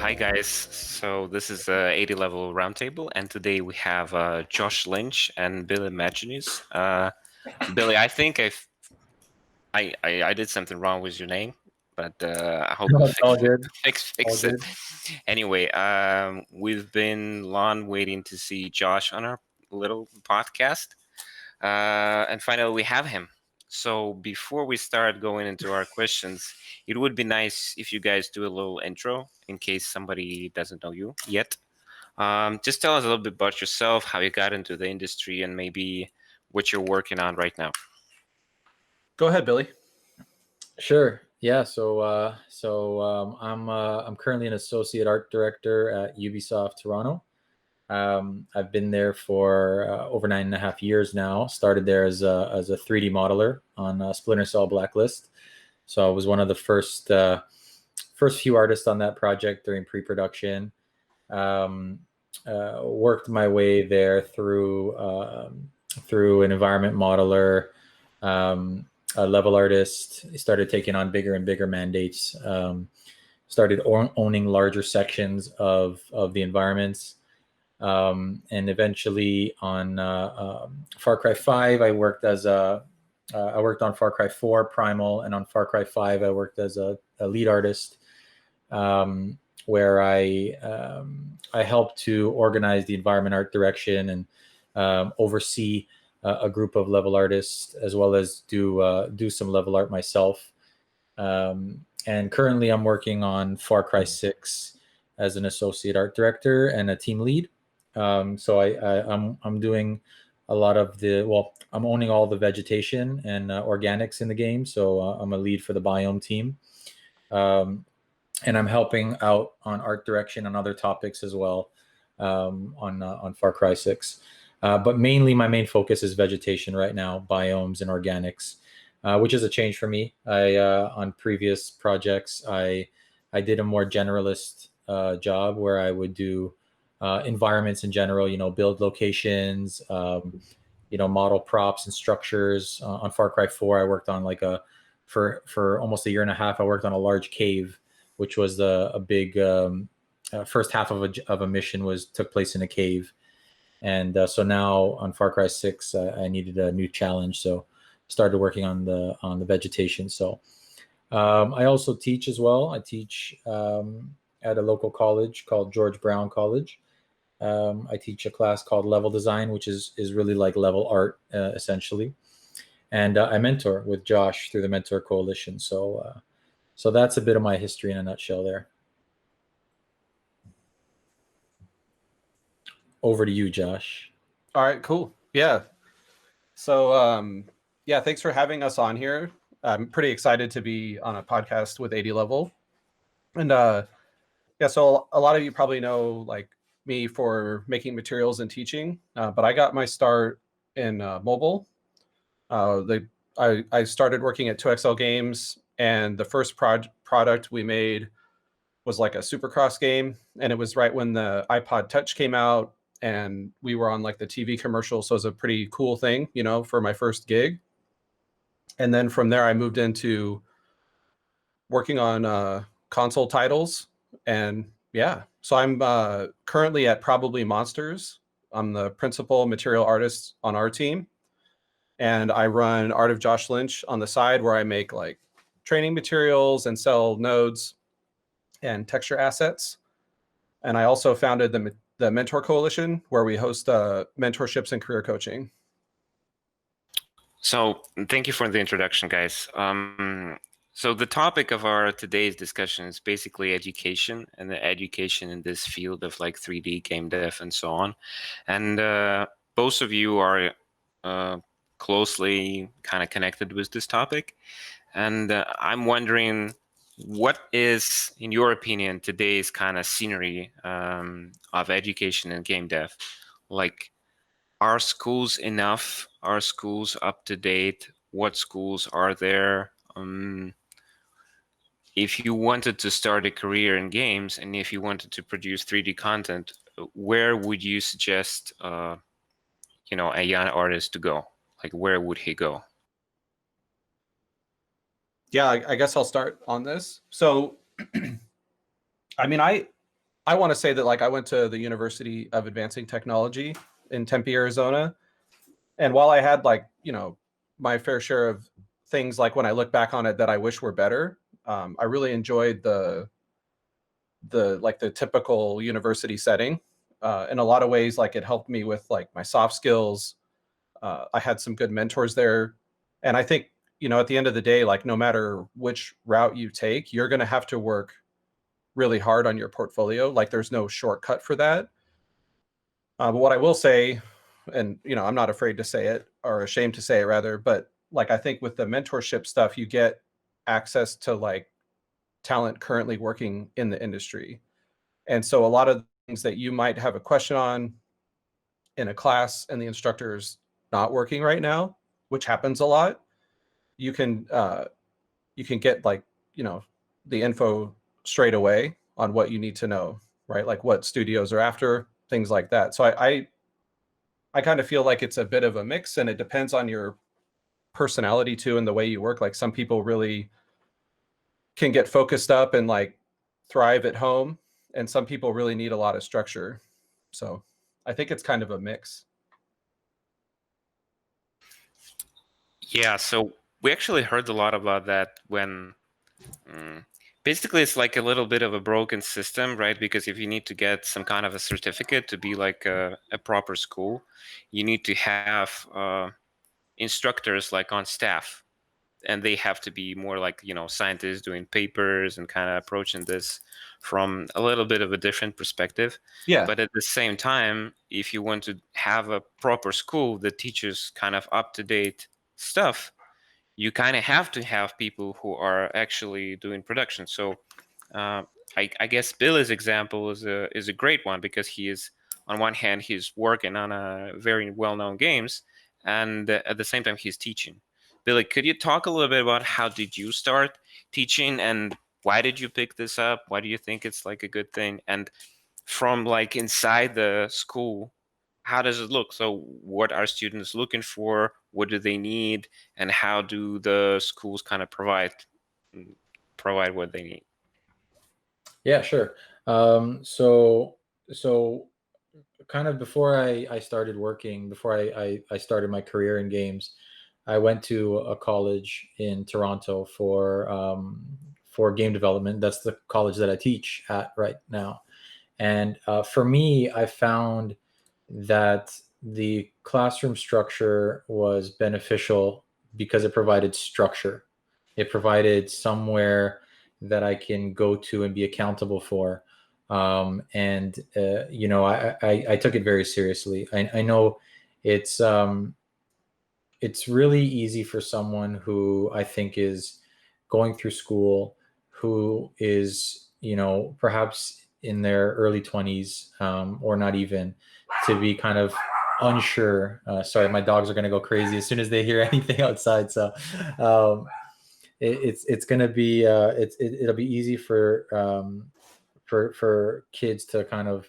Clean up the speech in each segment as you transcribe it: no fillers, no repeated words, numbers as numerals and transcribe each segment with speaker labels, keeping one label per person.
Speaker 1: Hi guys. So this is 80 level roundtable, and today we have Josh Lynch and Billy Matjiunis. Billy, I think I did something wrong with your name, but I hope
Speaker 2: No,
Speaker 1: you
Speaker 2: it's all
Speaker 1: fix it.
Speaker 2: good. All
Speaker 1: Fix it.
Speaker 2: good.
Speaker 1: Anyway, we've been long waiting to see Josh on our little podcast, and finally we have him. So before we start going into our questions, it would be nice if you guys do a little intro in case somebody doesn't know you yet. Just tell us a little bit about yourself, how you got into the industry, and maybe what you're working on right now.
Speaker 3: Go ahead, Billy.
Speaker 2: Sure. Yeah. I'm currently an associate art director at Ubisoft Toronto. I've been there for over 9.5 years now. Started there as a 3D modeler on Splinter Cell Blacklist. So I was one of the first few artists on that project during pre-production. Worked my way there through an environment modeler, a level artist. Started taking on bigger and bigger mandates. Started owning larger sections of the environments. And eventually on Far Cry 5, I worked on Far Cry 4 Primal, and on Far Cry 5, I worked as a lead artist, where I helped to organize the environment art direction and oversee a group of level artists, as well as do some level art myself. And currently, I'm working on Far Cry 6 as an associate art director and a team lead. I'm doing a lot of I'm owning all the vegetation and organics in the game. So I'm a lead for the biome team. And I'm helping out on art direction and other topics as well, on Far Cry 6. But mainly, my main focus is vegetation right now, biomes and organics, which is a change for me. On previous projects, I did a more generalist job where I would do environments in general, build locations, model props and structures. On Far Cry 4, I worked on for almost a year and a half, I worked on a large cave, which was a big first half of a mission took place in a cave. And so now on Far Cry 6, I needed a new challenge, so started working on the vegetation. So I also teach as well. I teach at a local college called George Brown College. I teach a class called Level Design, which is really like level art, essentially. And I mentor with Josh through the Mentor Coalition. So that's a bit of my history in a nutshell there. Over to you, Josh.
Speaker 3: All right, cool. Yeah. So, yeah, thanks for having us on here. I'm pretty excited to be on a podcast with 80 Level. And yeah, so a lot of you probably know like me for making materials and teaching, but I got my start in mobile. I started working at 2XL Games, and the first product we made was like a Supercross game, and it was right when the iPod Touch came out, and we were on like the TV commercial, so it was a pretty cool thing, for my first gig. And then from there, I moved into working on console titles, and yeah, so I'm currently at Probably Monsters. I'm the principal material artist on our team, and I run Art of Josh Lynch on the side, where I make like training materials and sell nodes and texture assets. And I also founded the Mentor Coalition, where we host mentorships and career coaching.
Speaker 1: So thank you for the introduction, guys. So the topic of our today's discussion is basically education, and the education in this field of like 3D game dev and so on. And both of you are closely kind of connected with this topic. And I'm wondering, what is, in your opinion, today's kind of scenery of education and game dev? Like, are schools enough? Are schools up to date? What schools are there? If you wanted to start a career in games, and if you wanted to produce 3D content, where would you suggest, a young artist to go? Like, where would he go?
Speaker 3: Yeah, I guess I'll start on this. So, I mean, I want to say that like I went to the University of Advancing Technology in Tempe, Arizona, and while I had like my fair share of things like when I look back on it that I wish were better, I really enjoyed the typical university setting. In a lot of ways, like it helped me with like my soft skills. I had some good mentors there, and I think at the end of the day, like no matter which route you take, you're going to have to work really hard on your portfolio. Like there's no shortcut for that. But what I will say, and I'm not afraid to say it or ashamed to say it rather, but like I think with the mentorship stuff, you get access to like talent currently working in the industry. And so a lot of things that you might have a question on in a class and the instructor's not working right now, which happens a lot, you can get like, the info straight away on what you need to know, right? Like what studios are after, things like that. So I kind of feel like it's a bit of a mix, and it depends on your personality too and the way you work. Like some people really can get focused up and like thrive at home, and some people really need a lot of structure. So I think it's kind of a mix.
Speaker 1: Yeah, so we actually heard a lot about that when basically it's like a little bit of a broken system, right? Because if you need to get some kind of a certificate to be like a proper school, you need to have instructors like on staff, and they have to be more like scientists doing papers and kind of approaching this from a little bit of a different perspective.
Speaker 3: Yeah.
Speaker 1: But at the same time, if you want to have a proper school that teaches kind of up-to-date stuff, you kind of have to have people who are actually doing production. So uh, I guess Billy's example is a great one, because he is, on one hand, he's working on a very well-known games, and at the same time he's teaching. Billy, could you talk a little bit about how did you start teaching, and why did you pick this up? Why do you think it's like a good thing? And from like inside the school, how does it look? So what are students looking for? What do they need? And how do the schools kind of provide what they need?
Speaker 2: Yeah, sure. So kind of before I started working, before I started my career in games, I went to a college in Toronto for game development. That's the college that I teach at right now. And for me, I found that the classroom structure was beneficial because it provided structure. It provided somewhere that I can go to and be accountable for. And I took it very seriously. I know it's it's really easy for someone who I think is going through school, who is perhaps in their early 20s, or not even, to be kind of unsure. Sorry, my dogs are going to go crazy as soon as they hear anything outside. So um, it's going to be it'll be easy for kids to kind of,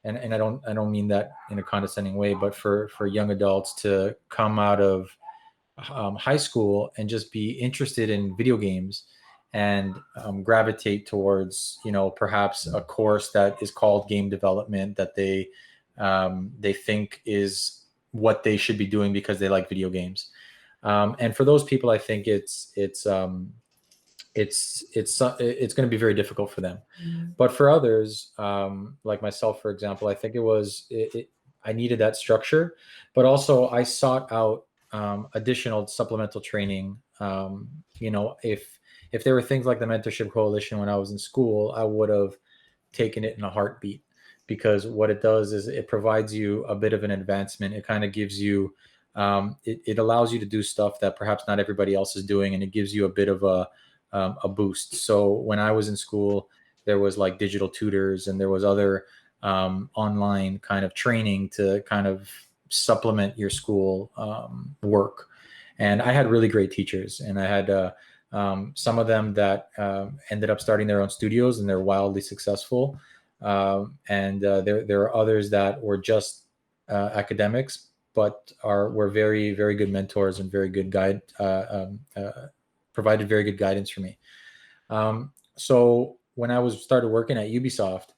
Speaker 2: and I don't mean that in a condescending way, but for young adults to come out of high school and just be interested in video games, and gravitate towards perhaps a course that is called game development, that they think is what they should be doing because they like video games. And for those people, I think it's going to be very difficult for them. But for others, like myself, for example, I think I needed that structure, but also I sought out additional supplemental training. If there were things like the Mentorship Coalition when I was in school, I would have taken it in a heartbeat, because what it does is it provides you a bit of an advancement. It kind of gives you, it allows you to do stuff that perhaps not everybody else is doing, and it gives you a bit of a boost. So when I was in school, there was like digital tutors, and there was other online kind of training to kind of supplement your school work. And I had really great teachers, and I had some of them that ended up starting their own studios, and they're wildly successful. And there are others that were just academics, but were very, very good mentors and very good provided very good guidance for me. So when I started working at Ubisoft,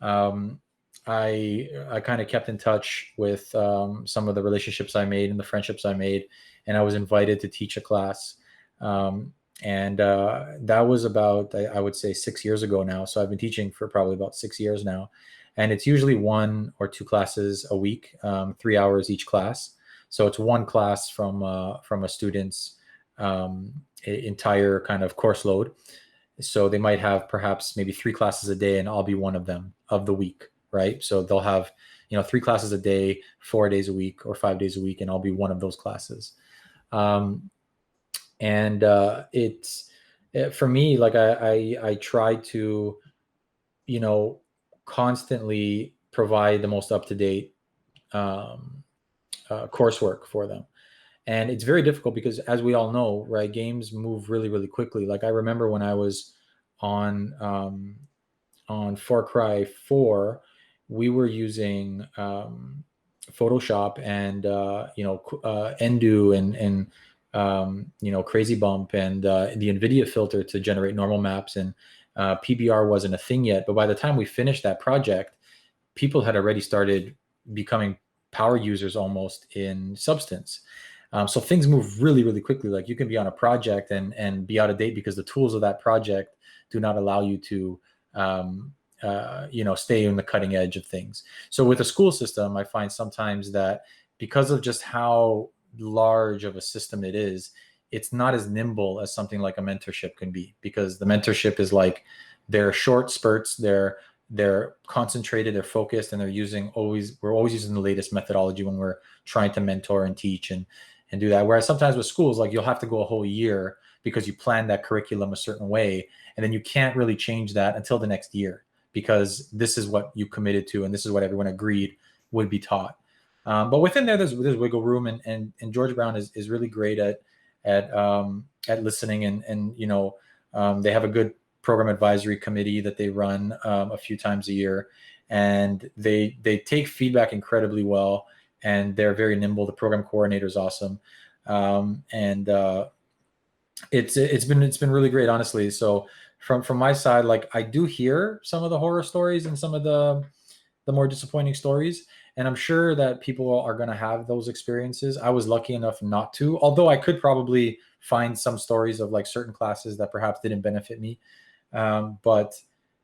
Speaker 2: I kind of kept in touch with some of the relationships I made and the friendships I made, and I was invited to teach a class. And that was about, I would say, 6 years ago now. So I've been teaching for probably about 6 years now. And it's usually 1 or 2 classes a week, 3 hours each class. So it's one class from a student's entire kind of course load. So they might have perhaps maybe 3 classes a day, and I'll be one of them of the week, right? So they'll have 3 classes a day, 4 days a week, or 5 days a week, and I'll be one of those classes. And for me, like I try to constantly provide the most up to date coursework for them. And it's very difficult because, as we all know, right, games move really, really quickly. Like I remember when I was on Far Cry 4, we were using Photoshop and Endu and Crazy Bump and the NVIDIA filter to generate normal maps, and PBR wasn't a thing yet. But by the time we finished that project, people had already started becoming power users almost in Substance. So things move really, really quickly. Like you can be on a project and be out of date because the tools of that project do not allow you to stay in the cutting edge of things. So with a school system, I find sometimes that because of just how large of a system it is, it's not as nimble as something like a mentorship can be, because the mentorship is like, they're short spurts, they're concentrated, they're focused, and we're always using the latest methodology when we're trying to mentor and teach and do that. Whereas sometimes with schools, like you'll have to go a whole year because you plan that curriculum a certain way, and then you can't really change that until the next year, because this is what you committed to and this is what everyone agreed would be taught. But within there, there's wiggle room, and George Brown is really great at listening, and they have a good program advisory committee that they run a few times a year, and they take feedback incredibly well, and they're very nimble. The program coordinator is awesome, and it's been really great, honestly. So from my side, like I do hear some of the horror stories and some of the more disappointing stories, and I'm sure that people are going to have those experiences. I was lucky enough not to, although I could probably find some stories of like certain classes that perhaps didn't benefit me. But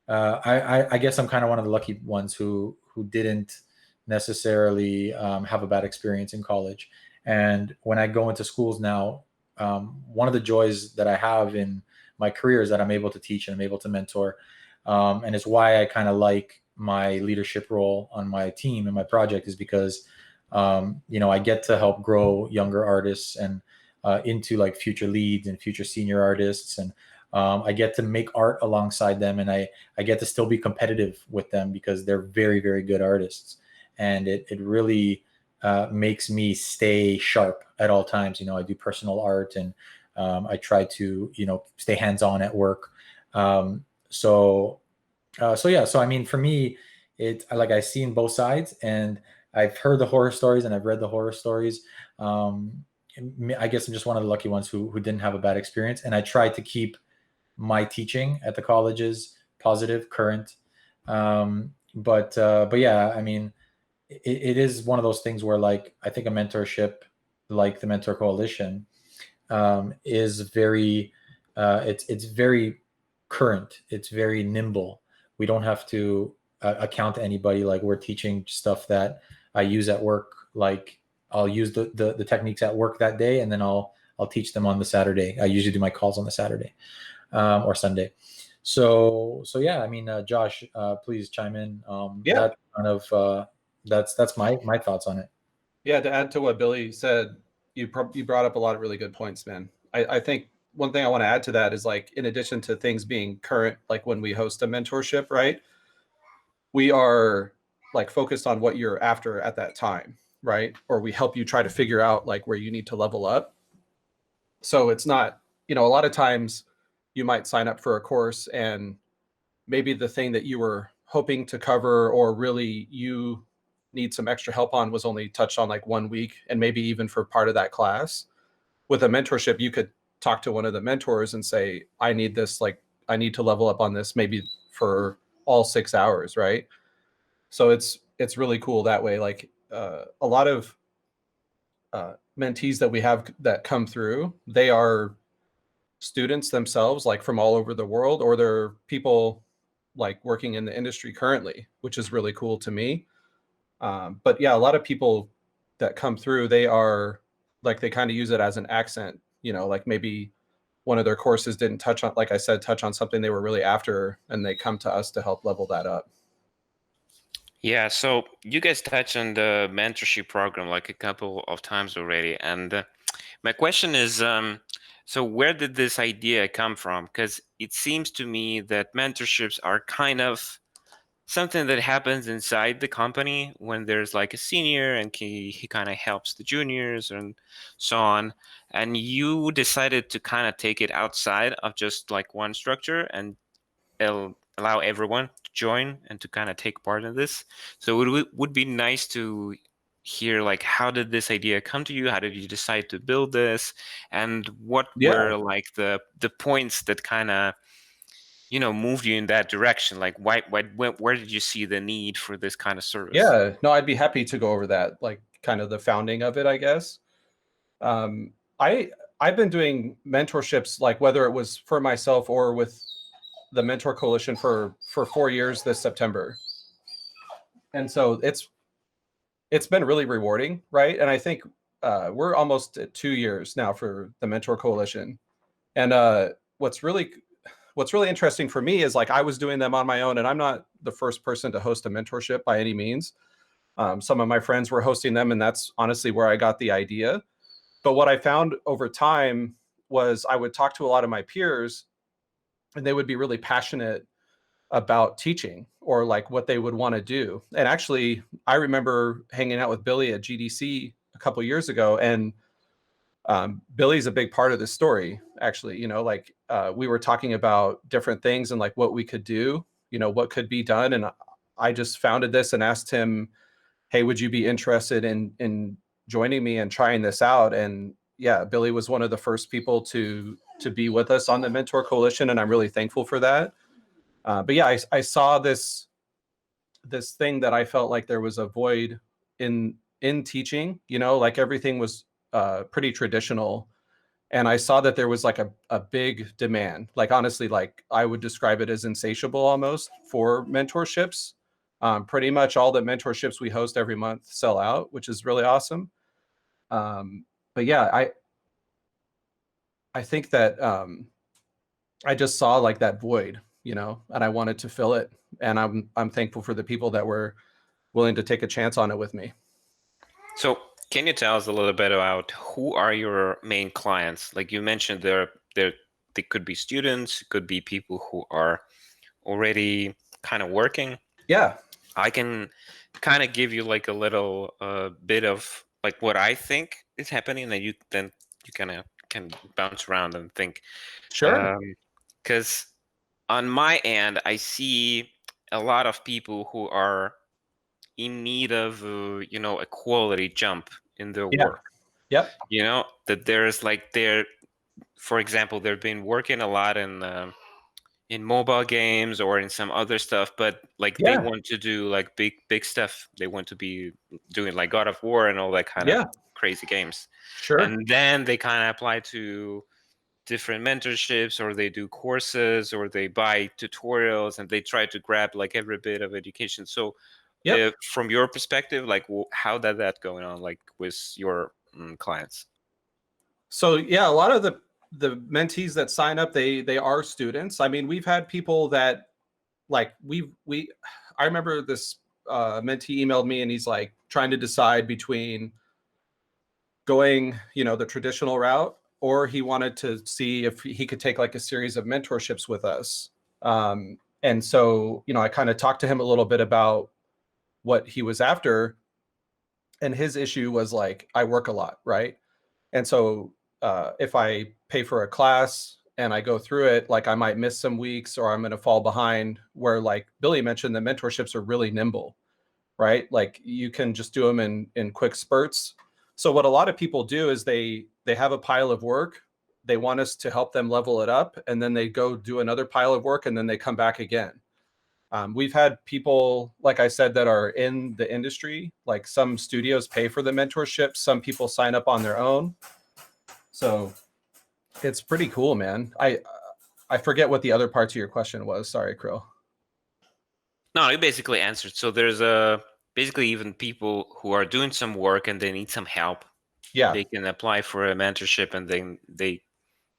Speaker 2: I guess I'm kind of one of the lucky ones who didn't necessarily have a bad experience in college. And when I go into schools now, one of the joys that I have in my career is that I'm able to teach and I'm able to mentor. And it's why I kind of like my leadership role on my team and my project, is because, I get to help grow younger artists and into like future leads and future senior artists. And I get to make art alongside them, and I get to still be competitive with them because they're very, very good artists. And it really makes me stay sharp at all times. I do personal art, and I try to, stay hands-on at work. So I mean, for me, I've seen both sides, and I've heard the horror stories and I've read the horror stories. I guess I'm just one of the lucky ones who didn't have a bad experience, and I try to keep my teaching at the colleges positive, current. But yeah, I mean, it is one of those things where, like, I think a mentorship like the Mentor Coalition is very, it's very current. It's very nimble. We don't have to account to anybody. Like, we're teaching stuff that I use at work. Like, I'll use the techniques at work that day, and then I'll teach them on the Saturday. I usually do my calls on the Saturday or Sunday. So yeah, I mean, Josh, please chime in.
Speaker 3: Yeah.
Speaker 2: That kind of that's my thoughts on it.
Speaker 3: Yeah, to add to what Billy said, you brought up a lot of really good points, man. I think one thing I want to add to that is, like, in addition to things being current, like when we host a mentorship, right, we are like focused on what you're after at that time, right? Or we help you try to figure out like where you need to level up. So it's not, a lot of times you might sign up for a course and maybe the thing that you were hoping to cover or really you need some extra help on was only touched on like 1 week, and maybe even for part of that class. With a mentorship, you could talk to one of the mentors and say, I need this, like, I need to level up on this maybe for all 6 hours, right? So it's really cool that way. Like a lot of mentees that we have that come through, they are students themselves, like from all over the world, or they're people like working in the industry currently, which is really cool to me. But yeah, a lot of people that come through, they are like, they kind of use it as an accent, like maybe one of their courses didn't touch on, like I said, touch on something they were really after, and they come to us to help level that up.
Speaker 1: Yeah, so you guys touched on the mentorship program like a couple of times already, and my question is, so where did this idea come from? Because it seems to me that mentorships are kind of something that happens inside the company when there's like a senior and he kind of helps the juniors and so on. And you decided to kind of take it outside of just like one structure and allow everyone to join and to kind of take part in this. So it would be nice to hear like, how did this idea come to you? How did you decide to build this? And what
Speaker 3: Yeah.
Speaker 1: were like the points that kind of moved you in that direction? Like where did you see the need for this kind of service?
Speaker 3: Yeah, no, I'd be happy to go over that, like kind of the founding of it, I guess. Um, I I've been doing mentorships, like whether it was for myself or with the Mentor Coalition for 4 years this September, and so it's been really rewarding, right? And I think we're almost at 2 years now for the Mentor Coalition, and what's really interesting for me is, like, I was doing them on my own, and I'm not the first person to host a mentorship by any means. Some of my friends were hosting them, and that's honestly where I got the idea. But what I found over time was I would talk to a lot of my peers, and they would be really passionate about teaching or like what they would want to do. And actually, I remember hanging out with Billy at GDC a couple years ago, and Billy's a big part of this story. Actually, like we were talking about different things and like what we could do, what could be done, and I just founded this and asked him, "Hey, would you be interested in joining me and trying this out?" And yeah, Billy was one of the first people to be with us on the Mentor Coalition, and I'm really thankful for that. But yeah, I saw this thing that I felt like there was a void in teaching. Like everything was pretty traditional, and I saw that there was like a big demand. Like honestly, like I would describe it as insatiable almost for mentorships. Pretty much all the mentorships we host every month sell out, which is really awesome. But yeah, I think that I just saw like that void, and I wanted to fill it. And I'm thankful for the people that were willing to take a chance on it with me.
Speaker 1: So can you tell us a little bit about who are your main clients? Like you mentioned, they could be students, it could be people who are already kind of working.
Speaker 3: Yeah.
Speaker 1: I can kind of give you like a little bit of like what I think is happening, and you kind of can bounce around and think.
Speaker 3: Sure.
Speaker 1: Because on my end, I see a lot of people who are in need of a quality jump in their
Speaker 3: Yeah.
Speaker 1: work.
Speaker 3: Yep.
Speaker 1: That there's like for example, they've been working a lot in mobile games or in some other stuff, but like they
Speaker 3: Yeah.
Speaker 1: want to do like big stuff. They want to be doing like God of War and all that kind of
Speaker 3: Yeah.
Speaker 1: crazy games.
Speaker 3: Sure.
Speaker 1: And then they kind of apply to different mentorships, or they do courses, or they buy tutorials, and they try to grab like every bit of education. So
Speaker 3: Yep.
Speaker 1: from your perspective, like how did that going on like with your clients?
Speaker 3: So yeah, a lot of the mentees that sign up, they are students. I mean, we've had people that like we I remember this mentee emailed me, and he's like trying to decide between going, the traditional route, or he wanted to see if he could take like a series of mentorships with us. And so, I kind of talked to him a little bit about what he was after, and his issue was like, I work a lot, right? And so if I pay for a class and I go through it, like I might miss some weeks or I'm going to fall behind. Where like Billy mentioned, the mentorships are really nimble, right? Like you can just do them in quick spurts. So what a lot of people do is they have a pile of work. They want us to help them level it up, and then they go do another pile of work, and then they come back again. We've had people, like I said, that are in the industry. Like some studios pay for the mentorship. Some people sign up on their own. So it's pretty cool, man. I forget what the other parts of your question was. Sorry, Krill.
Speaker 1: No, you basically answered. So there's basically even people who are doing some work and they need some help.
Speaker 3: Yeah.
Speaker 1: They can apply for a mentorship and then they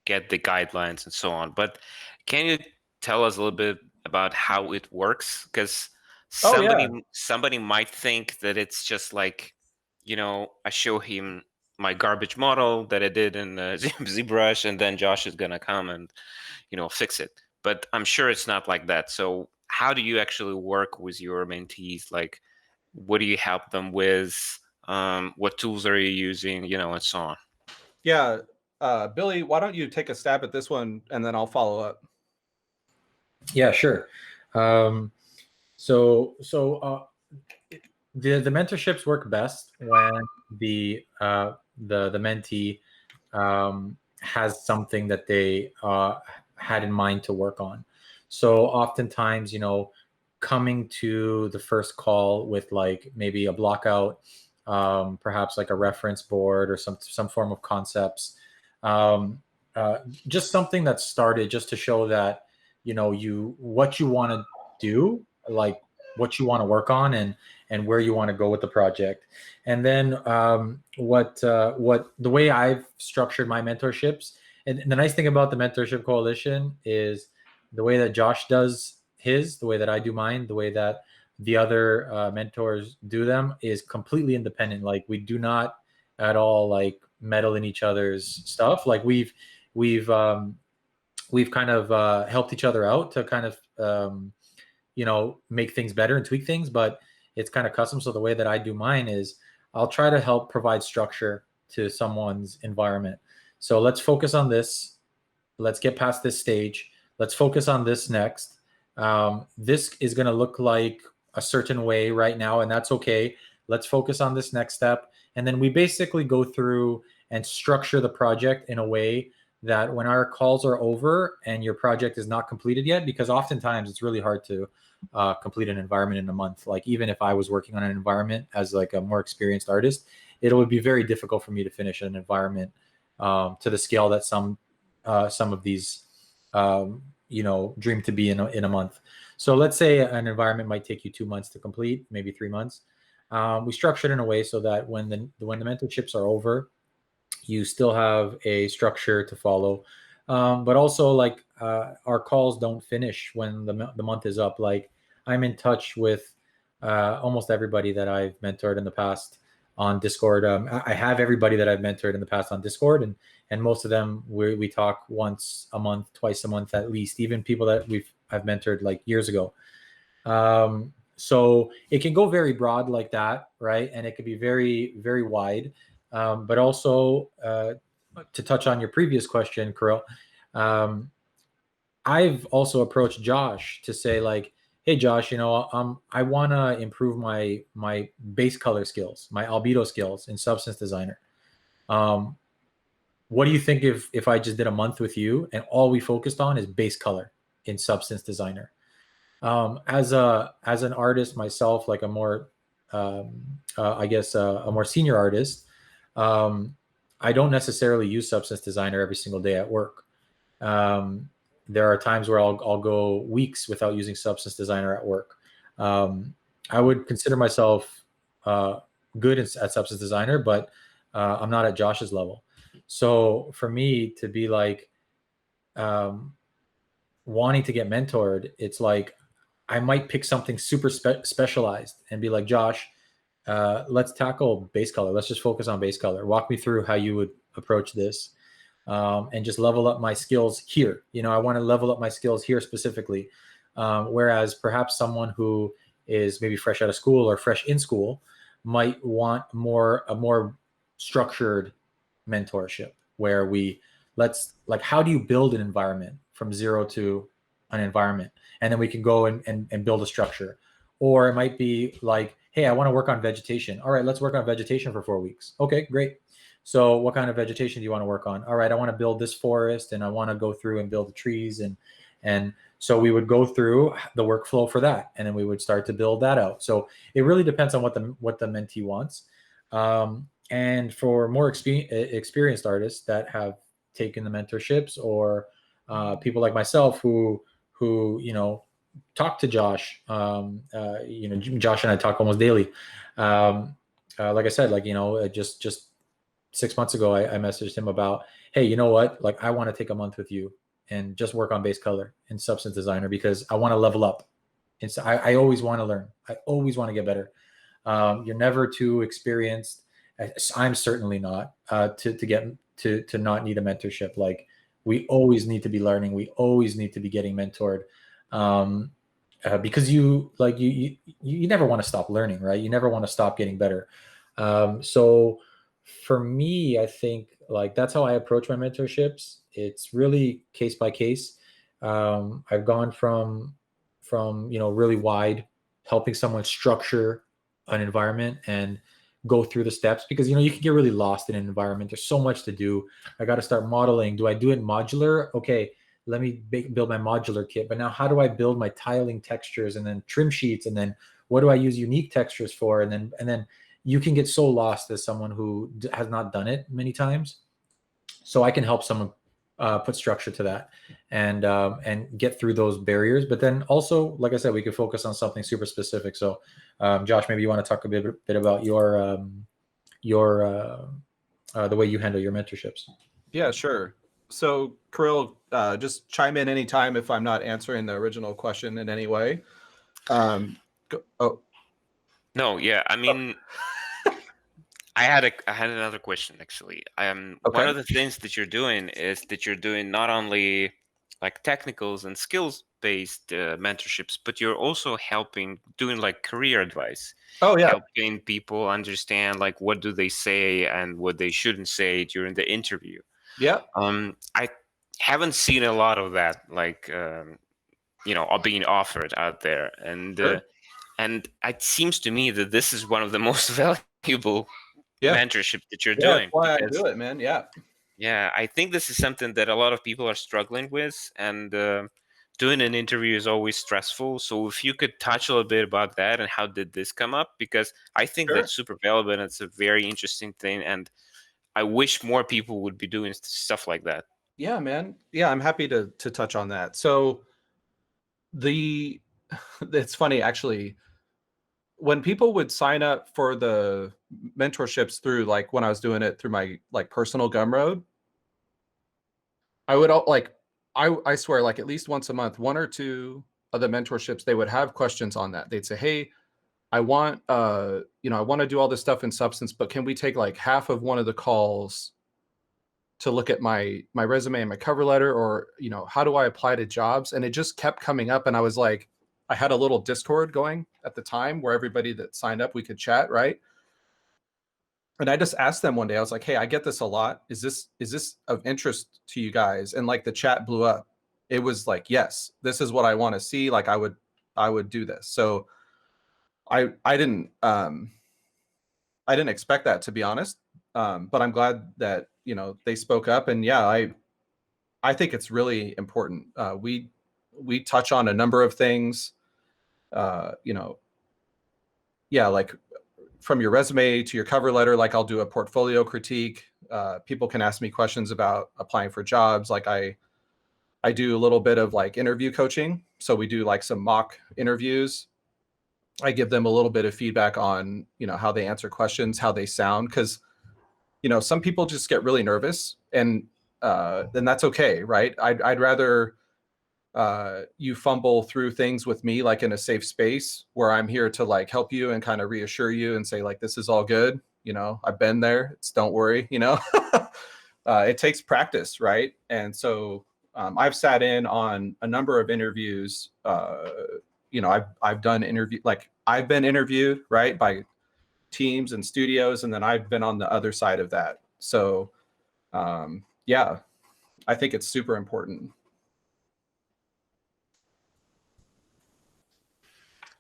Speaker 1: get the guidelines and so on. But can you tell us a little bit about how it works? Because somebody might think that it's just like, I show him my garbage model that I did in ZBrush, and then Josh is gonna come and fix it. But I'm sure it's not like that. So how do you actually work with your mentees? Like, what do you help them with? What tools are you using? And so on.
Speaker 3: Yeah. Billy, why don't you take a stab at this one and then I'll follow up.
Speaker 2: Yeah, sure. So the mentorships work best when the mentee has something that they had in mind to work on. So oftentimes, coming to the first call with like maybe a block out, perhaps like a reference board or some form of concepts, just something that started just to show that what you want to do, like what you want to work on, and where you want to go with the project. And then what the way I've structured my mentorships, and the nice thing about the Mentorship Coalition is the way that Josh does his, the way that I do mine, the way that the other mentors do them is completely independent. Like we do not at all like meddle in each other's stuff. Like we've kind of helped each other out to kind of make things better and tweak things, but it's kind of custom. So the way that I do mine is I'll try to help provide structure to someone's environment. So let's focus on this. Let's get past this stage. Let's focus on this next. This is going to look like a certain way right now, and that's okay. Let's focus on this next step. And then we basically go through and structure the project in a way that when our calls are over and your project is not completed yet, because oftentimes it's really hard to complete an environment in a month. Like even if I was working on an environment as like a more experienced artist, it would be very difficult for me to finish an environment to the scale that some of these dream to be in a month. So let's say an environment might take you 2 months to complete, maybe 3 months. We structure it in a way so that when the mentorships are over, you still have a structure to follow. But also like our calls don't finish when the month is up. Like I'm in touch with almost everybody that I've mentored in the past on Discord. I have everybody that I've mentored in the past on Discord, and most of them we talk once a month, twice a month at least, even people that I've mentored like years ago. So it can go very broad like that, right? And it can be very, very wide. But also to touch on your previous question, Kirill, I've also approached Josh to say like, hey, Josh, I want to improve my base color skills, my albedo skills in Substance Designer. What do you think if I just did a month with you and all we focused on is base color in Substance Designer? As an artist myself, like a more I guess a more senior artist, I don't necessarily use Substance Designer every single day at work. There are times where I'll go weeks without using Substance Designer at work. I would consider myself good at Substance Designer, but I'm not at Josh's level. So for me to be like wanting to get mentored, it's like I might pick something super specialized and be like, Josh, let's tackle base color. Let's just focus on base color. Walk me through how you would approach this. And just level up my skills here. I want to level up my skills here specifically. Whereas perhaps someone who is maybe fresh out of school or fresh in school might want a more structured mentorship where let's like, how do you build an environment from zero to an environment? And then we can go and build a structure. Or it might be like, hey, I want to work on vegetation. All right, let's work on vegetation for 4 weeks. Okay, great. So what kind of vegetation do you want to work on? All right, I want to build this forest and I want to go through and build the trees and So we would go through the workflow for that, and then we would start to build that out. So it really depends on what the mentee wants. And for more experienced artists that have taken the mentorships, or people like myself who talk to Josh. Josh and I talk almost daily. Like I said, just 6 months ago, I messaged him about, hey, you know what? Like, I want to take a month with you and just work on base color and Substance Designer because I want to level up. And so I always want to learn. I always want to get better. You're never too experienced. I'm certainly not to not need a mentorship. Like, we always need to be learning. We always need to be getting mentored. Because you never want to stop learning, right? You never want to stop getting better. So for me, I think like that's how I approach my mentorships. It's really case by case. I've gone from really wide, helping someone structure an environment and go through the steps, because you can get really lost in an environment. There's so much to do. I got to start modeling. Do I do it modular? Okay, let me build my modular kit. But now how do I build my tiling textures and then trim sheets, and then what do I use unique textures for? And then you can get so lost as someone who has not done it many times. So I can help someone put structure to that and get through those barriers. But then also, like I said, we could focus on something super specific. So Josh, maybe you want to talk a bit about your the way you handle your mentorships.
Speaker 3: Yeah, sure. So, Kirill, just chime in anytime if I'm not answering the original question in any way.
Speaker 1: No, yeah, I mean, I had another question actually. One
Speaker 3: Okay.
Speaker 1: of the things that you're doing is that you're doing not only like technicals and skills based mentorships, but you're also doing like career advice.
Speaker 3: Oh, yeah.
Speaker 1: Helping people understand like what do they say and what they shouldn't say during the interview.
Speaker 3: Yeah.
Speaker 1: I haven't seen a lot of that, like being offered out there, and
Speaker 3: Sure.
Speaker 1: and it seems to me that this is one of the most valuable
Speaker 3: Yeah.
Speaker 1: mentorship that you're
Speaker 3: Yeah,
Speaker 1: doing,
Speaker 3: that's why I
Speaker 1: because
Speaker 3: do it, man. Yeah.
Speaker 1: yeah, I think this is something that a lot of people are struggling with, and doing an interview is always stressful. So if you could touch a little bit about that and how did this come up, because I think
Speaker 3: Sure.
Speaker 1: that's super valuable and it's a very interesting thing, and I wish more people would be doing stuff like that.
Speaker 3: Yeah, man. Yeah, I'm happy to touch on that. So it's funny actually, when people would sign up for the mentorships through, like when I was doing it through my like personal Gumroad, I would I swear, like at least once a month, one or two of the mentorships, they would have questions on that. They'd say, hey, I want I want to do all this stuff in Substance, but can we take like half of one of the calls to look at my resume and my cover letter, or how do I apply to jobs? And it just kept coming up, and I was like, I had a little Discord going at the time where everybody that signed up, we could chat, right? And I just asked them one day, I was like, hey, I get this a lot. Is this of interest to you guys? And like the chat blew up. It was like, yes, this is what I want to see. Like I would do this. So I didn't expect that, to be honest. But I'm glad that they spoke up. And yeah, I think it's really important. We touch on a number of things. Yeah, like from your resume to your cover letter. Like I'll do a portfolio critique. People can ask me questions about applying for jobs. Like I do a little bit of like interview coaching. So we do like some mock interviews. I give them a little bit of feedback on how they answer questions, how they sound, because some people just get really nervous, and then that's okay, right? I'd rather you fumble through things with me, like in a safe space where I'm here to like help you and kind of reassure you and say like, this is all good. I've been there. Don't worry. It takes practice, right? And so I've sat in on a number of interviews. I've done interview, like I've been interviewed, right, by teams and studios, and then I've been on the other side of that. So yeah, I think it's super important.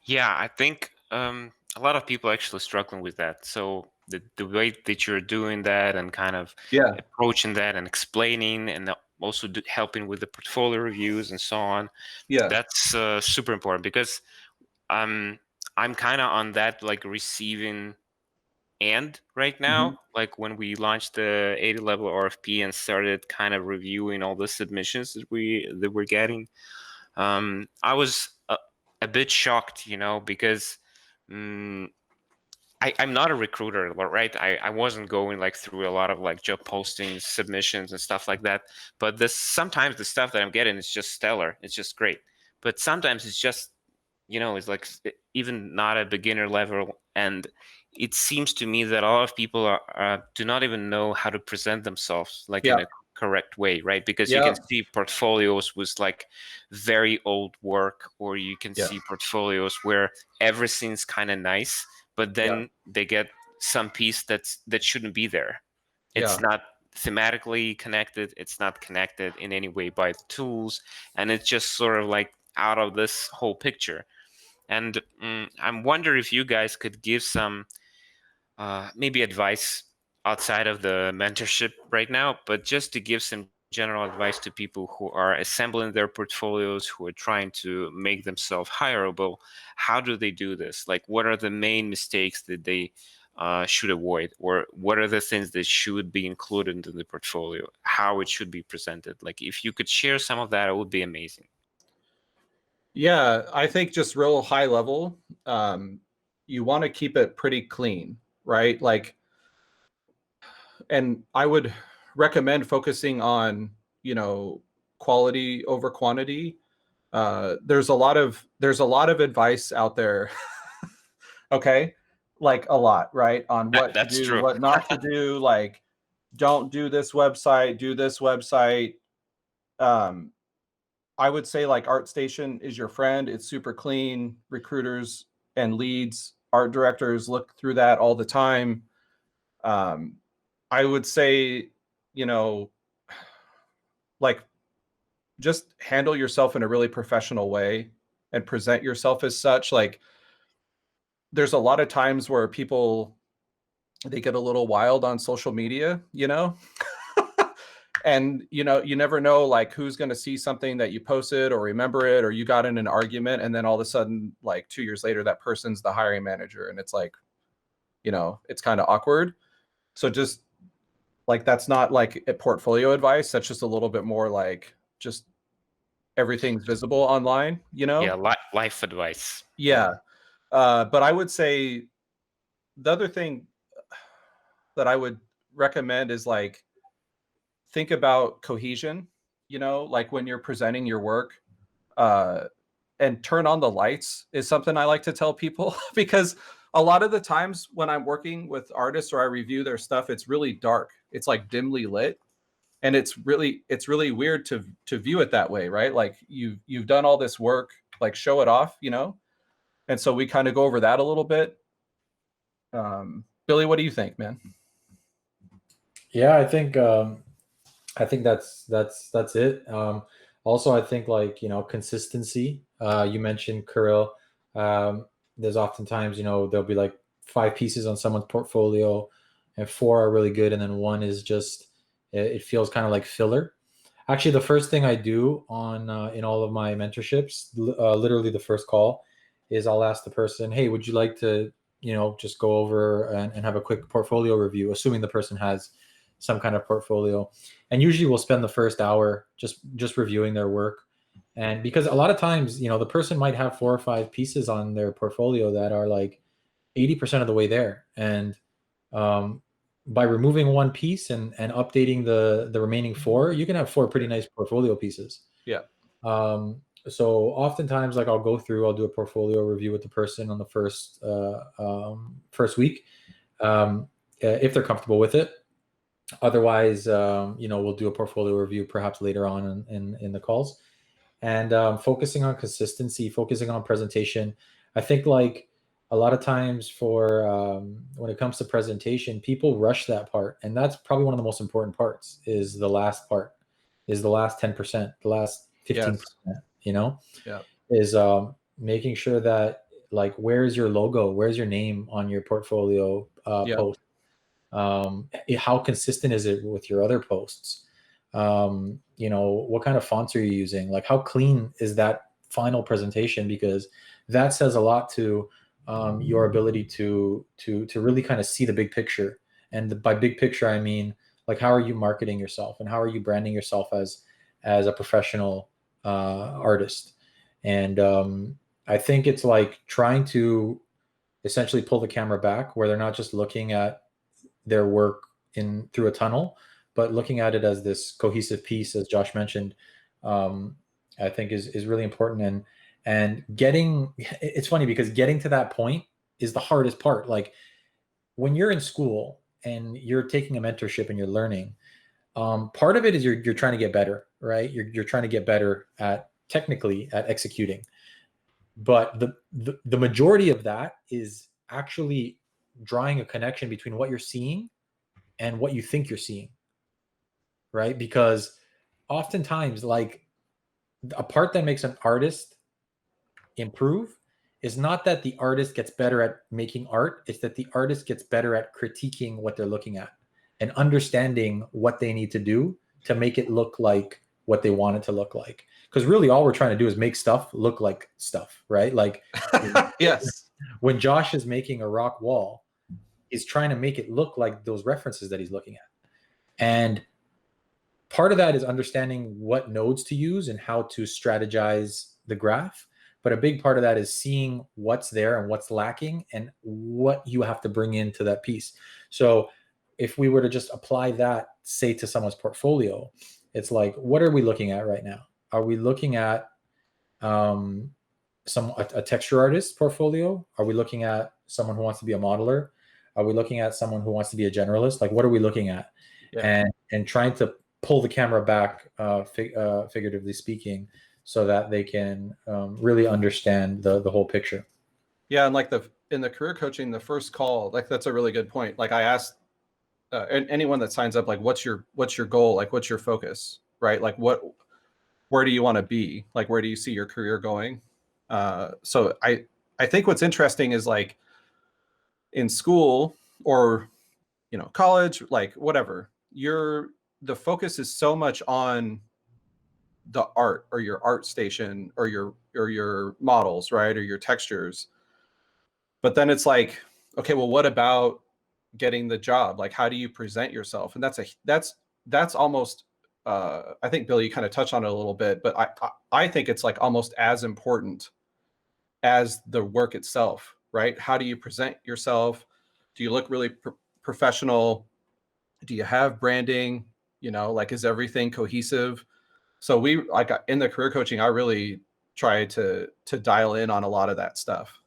Speaker 1: Yeah, I think a lot of people actually struggling with that. So the way that you're doing that and kind of
Speaker 3: Yeah.
Speaker 1: approaching that and explaining, and also helping with the portfolio reviews and so on.
Speaker 3: Yeah.
Speaker 1: That's super important, because I'm kind of on that like receiving end right now. Like when we launched the 80 level RFP and started kind of reviewing all the submissions that we're getting, I was a bit shocked, because I'm not a recruiter, right? I wasn't going like through a lot of like job postings, submissions, and stuff like that. But sometimes the stuff that I'm getting is just stellar. It's just great. But sometimes it's just, it's like even not a beginner level. And it seems to me that a lot of people do not even know how to present themselves like in a correct way, right? Because you can see portfolios with like very old work, or you can see portfolios where everything's kind of nice, but then they get some piece that shouldn't be there. It's not thematically connected. It's not connected in any way by the tools, and it's just sort of like out of this whole picture. And I'm wondering if you guys could give some maybe advice outside of the mentorship right now, but just to give some general advice to people who are assembling their portfolios, who are trying to make themselves hireable. How do they do this? Like, what are the main mistakes that they should avoid, or what are the things that should be included into the portfolio, how it should be presented? Like, if you could share some of that, it would be amazing.
Speaker 3: Yeah, I think just real high level, you want to keep it pretty clean, right? Like, and I would recommend focusing on, quality over quantity. There's a lot of advice out there. Okay, like a lot, right? On what to do,
Speaker 1: True.
Speaker 3: what not to do. Like, don't do this website, do this website. I would say like ArtStation is your friend. It's super clean. Recruiters and leads, art directors look through that all the time. I would say, like, just handle yourself in a really professional way and present yourself as such. Like, there's a lot of times where people, they get a little wild on social media, and you never know like who's going to see something that you posted or remember it, or you got in an argument, and then all of a sudden like 2 years later that person's the hiring manager, and it's like, it's kind of awkward. So just like, that's not like a portfolio advice. That's just a little bit more like, just everything's visible online,
Speaker 1: Yeah, life advice.
Speaker 3: But I would say the other thing that I would recommend is like, think about cohesion, like when you're presenting your work, and turn on the lights is something I like to tell people because a lot of the times when I'm working with artists or I review their stuff, it's really dark. It's like dimly lit. And it's really weird to view it that way, right? Like, you've done all this work, like, show it off, And so we kind of go over that a little bit. Billy, what do you think, man?
Speaker 2: Yeah, I think that's it. Also, I think like consistency. You mentioned Kirill. There's oftentimes there'll be like 5 pieces on someone's portfolio, and 4 are really good, and then 1 is just it feels kind of like filler. Actually, the first thing I do on in all of my mentorships, literally the first call, is I'll ask the person, "Hey, would you like to just go over and have a quick portfolio review?" Assuming the person has some kind of portfolio. And usually we'll spend the first hour just reviewing their work. And because a lot of times, the person might have 4 or 5 pieces on their portfolio that are like 80% of the way there. And by removing 1 piece and updating the remaining 4, you can have 4 pretty nice portfolio pieces.
Speaker 3: Yeah.
Speaker 2: So oftentimes, like, I'll do a portfolio review with the person on the first week, if they're comfortable with it. Otherwise, we'll do a portfolio review perhaps later on in the calls, and focusing on consistency, focusing on presentation. I think like a lot of times when it comes to presentation, people rush that part, and that's probably one of the most important parts. Is the last part, is the last 10%, the last 15%. Is making sure that like, where's your logo, where's your name on your portfolio post. How consistent is it with your other posts? what kind of fonts are you using? Like, how clean is that final presentation? Because that says a lot to your ability to really kind of see the big picture. And by big picture, I mean, like, how are you marketing yourself and how are you branding yourself as a professional artist? And I think it's like trying to essentially pull the camera back, where they're not just looking at their work through a tunnel, but looking at it as this cohesive piece, as Josh mentioned. I think is really important. And it's funny because getting to that point is the hardest part. Like, when you're in school and you're taking a mentorship and you're learning, part of it is you're trying to get better, right? You're trying to get better technically at executing. But the majority of that is actually drawing a connection between what you're seeing and what you think you're seeing, right? Because oftentimes, like, a part that makes an artist improve is not that the artist gets better at making art, it's that the artist gets better at critiquing what they're looking at and understanding what they need to do to make it look like what they want it to look like. Because really all we're trying to do is make stuff look like stuff, right? Like,
Speaker 3: Yes.
Speaker 2: when Josh is making a rock wall, he's trying to make it look like those references that he's looking at. And part of that is understanding what nodes to use and how to strategize the graph. But a big part of that is seeing what's there and what's lacking and what you have to bring into that piece. So if we were to just apply that, say, to someone's portfolio, it's like, what are we looking at right now? Are we looking at a texture artist portfolio? Are we looking at someone who wants to be a modeler? Are we looking at someone who wants to be a generalist? Like, what are we looking at? Yeah. And trying to pull the camera back, figuratively speaking, so that they can really understand the whole picture.
Speaker 3: Yeah, and like in the career coaching, the first call, like, that's a really good point. Like, I asked anyone that signs up, like, what's your goal? Like, what's your focus, right? Like, where do you want to be? Like, where do you see your career going? So I think what's interesting is, like, in school or, college, like, whatever, the focus is so much on the art or your art station or your models, right? Or your textures. But then it's like, okay, well, what about getting the job? Like, how do you present yourself? And that's almost, I think, Billy, you kind of touched on it a little bit, but I think it's like almost as important as the work itself, right? How do you present yourself? Do you look really professional? Do you have branding? Like, is everything cohesive? So we, like, in the career coaching, I really try to dial in on a lot of that stuff.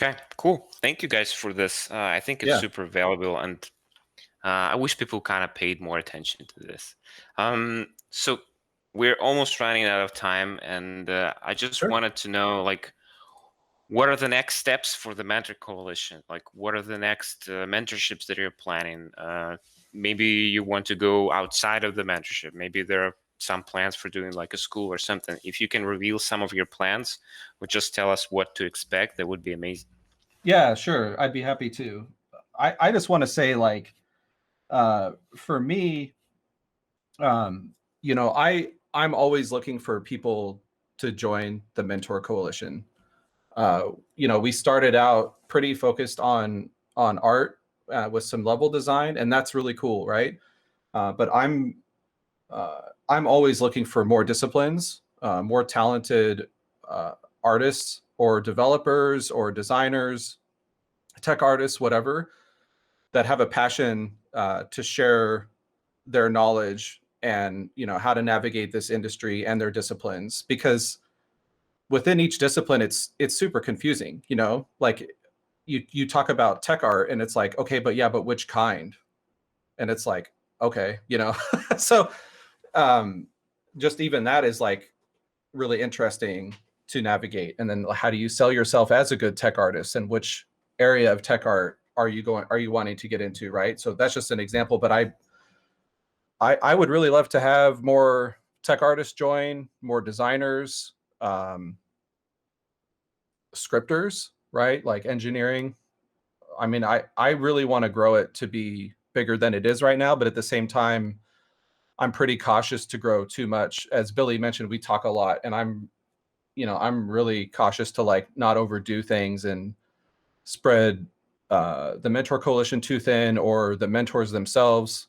Speaker 1: Okay, cool. Thank you guys for this. I think it's super valuable, and I wish people kind of paid more attention to this. So we're almost running out of time, and I just wanted to know, like, what are the next steps for the Mentor Coalition? Like, what are the next mentorships that you're planning? Maybe you want to go outside of the mentorship. Maybe there are some plans for doing like a school or something. If you can reveal some of your plans or just tell us what to expect, that would be amazing.
Speaker 3: Yeah, sure. I'd be happy to. I just want to say, like, for me, I'm always looking for people to join the Mentor Coalition. We started out pretty focused on art with some level design, and that's really cool, right? But I'm always looking for more disciplines, more talented artists or developers or designers, tech artists, whatever, that have a passion to share their knowledge and how to navigate this industry and their disciplines. Because within each discipline, it's super confusing. Like, you talk about tech art and it's like, okay, but which kind? And it's like, okay, so just even that is, like, really interesting to navigate. And then how do you sell yourself as a good tech artist, and which area of tech art are you wanting to get into, right? So that's just an example, but I would really love to have more tech artists join, more designers, scripters, right? Like engineering. I mean, I really want to grow it to be bigger than it is right now, but at the same time, I'm pretty cautious to grow too much. As Billy mentioned, we talk a lot, and I'm really cautious to like not overdo things and spread the mentor coalition too thin or the mentors themselves.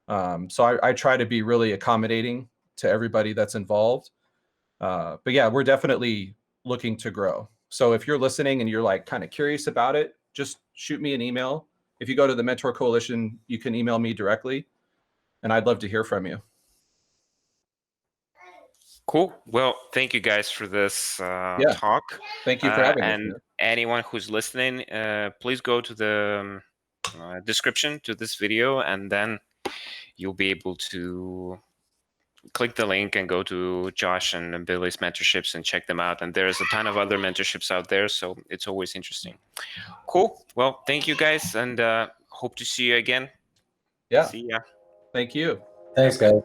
Speaker 3: So I try to be really accommodating to everybody that's involved. But yeah, we're definitely looking to grow. So if you're listening and you're like kind of curious about it, just shoot me an email. If you go to the Mentor Coalition, you can email me directly, and I'd love to hear from you.
Speaker 1: Cool. Well, thank you guys for this talk.
Speaker 3: Thank you for having us.
Speaker 1: And anyone who's listening, please go to the description to this video, and then you'll be able to click the link and go to Josh and Billy's mentorships and check them out. And there's a ton of other mentorships out there, so it's always interesting. Cool. Well, thank you guys, and hope to see you again.
Speaker 3: Yeah.
Speaker 1: See ya.
Speaker 3: Thank you.
Speaker 2: Thanks, guys.